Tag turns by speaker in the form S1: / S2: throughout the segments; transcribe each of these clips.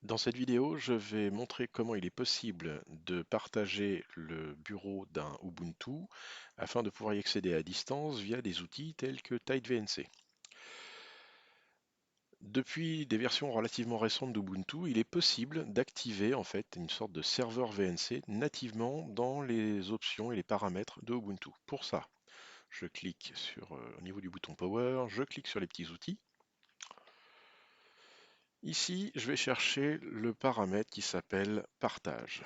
S1: Dans cette vidéo, je vais montrer comment il est possible de partager le bureau d'un Ubuntu afin de pouvoir y accéder à distance via des outils tels que TideVNC. Depuis des versions relativement récentes d'Ubuntu, il est possible d'activer en fait une sorte de serveur VNC nativement dans les options et les paramètres de Ubuntu. Pour ça, je clique au niveau du bouton Power, je clique sur les petits outils. Ici, je vais chercher le paramètre qui s'appelle Partage.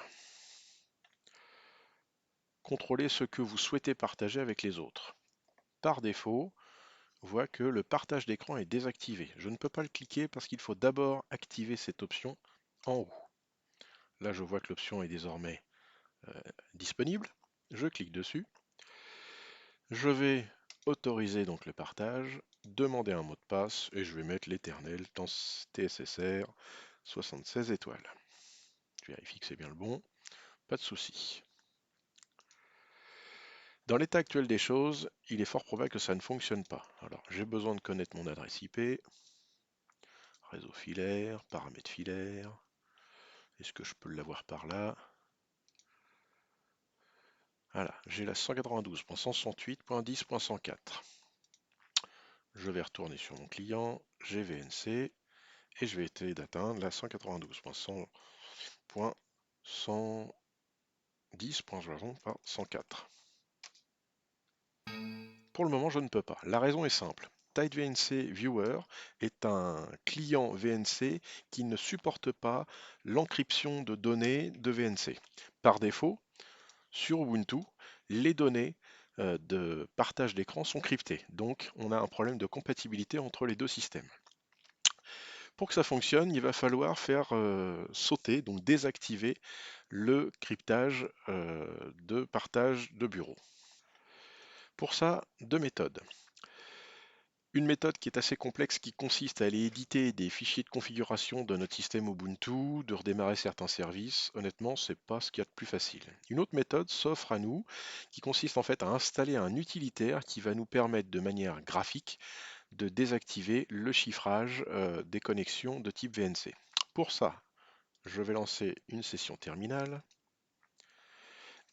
S1: Contrôlez ce que vous souhaitez partager avec les autres. Par défaut, on voit que le partage d'écran est désactivé. Je ne peux pas le cliquer parce qu'il faut d'abord activer cette option en haut. Là, je vois que l'option est désormais disponible. Je clique dessus. Je vais autoriser donc le partage, demander un mot de passe et je vais mettre l'éternel TSSR 76 étoiles. Je vérifie que c'est bien le bon. Pas de souci. Dans l'état actuel des choses, il est fort probable que ça ne fonctionne pas. Alors, j'ai besoin de connaître mon adresse IP, réseau filaire, paramètres filaires. Est-ce que je peux l'avoir par là? Voilà, j'ai la 192.168.10.104. Je vais retourner sur mon client, GVNC, et je vais essayer d'atteindre la 192.110.104. Pour le moment, je ne peux pas. La raison est simple. TideVNC Viewer est un client VNC qui ne supporte pas l'encryption de données de VNC. Par défaut, sur Ubuntu, les données de partage d'écran sont cryptées. Donc, on a un problème de compatibilité entre les deux systèmes. Pour que ça fonctionne, il va falloir faire sauter, donc désactiver le cryptage de partage de bureau. Pour ça, deux méthodes. Une méthode qui est assez complexe qui consiste à aller éditer des fichiers de configuration de notre système Ubuntu, de redémarrer certains services. Honnêtement, c'est pas ce qu'il y a de plus facile. Une autre méthode s'offre à nous qui consiste en fait à installer un utilitaire qui va nous permettre de manière graphique de désactiver le chiffrage des connexions de type VNC. Pour ça, je vais lancer une session terminale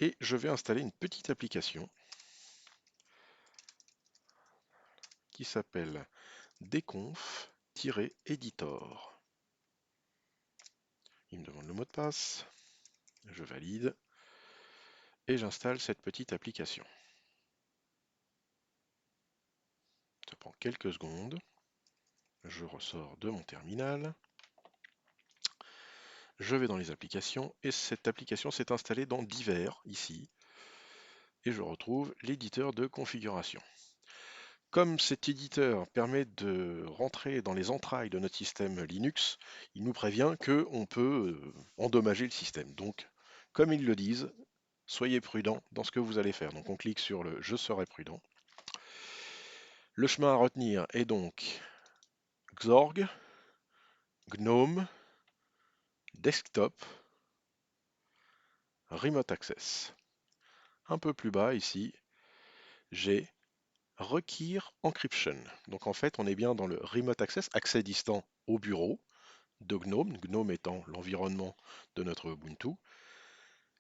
S1: et je vais installer une petite application qui s'appelle deconf-editor. Il me demande le mot de passe, je valide et j'installe cette petite application. Ça prend quelques secondes. Je ressors de mon terminal. Je vais dans les applications et cette application s'est installée dans Divers ici et je retrouve l'éditeur de configuration. Comme cet éditeur permet de rentrer dans les entrailles de notre système Linux, il nous prévient qu'on peut endommager le système. Donc, comme ils le disent, soyez prudent dans ce que vous allez faire. Donc on clique sur le Je serai prudent. Le chemin à retenir est donc Xorg, GNOME, Desktop, Remote Access. Un peu plus bas ici, j'ai Require Encryption. Donc en fait, on est bien dans le Remote Access, accès distant au bureau de GNOME, GNOME étant l'environnement de notre Ubuntu,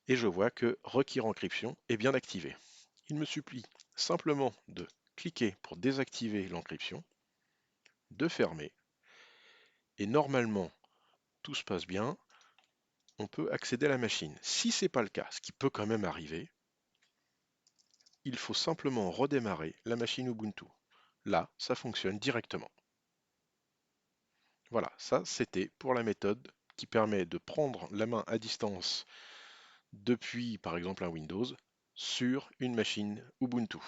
S1: et je vois que Require Encryption est bien activé. Il me supplie simplement de cliquer pour désactiver l'encryption, de fermer, et normalement, tout se passe bien, on peut accéder à la machine. Si ce n'est pas le cas, ce qui peut quand même arriver, il faut simplement redémarrer la machine Ubuntu. Là, ça fonctionne directement. Voilà, ça c'était pour la méthode qui permet de prendre la main à distance depuis par exemple un Windows sur une machine Ubuntu.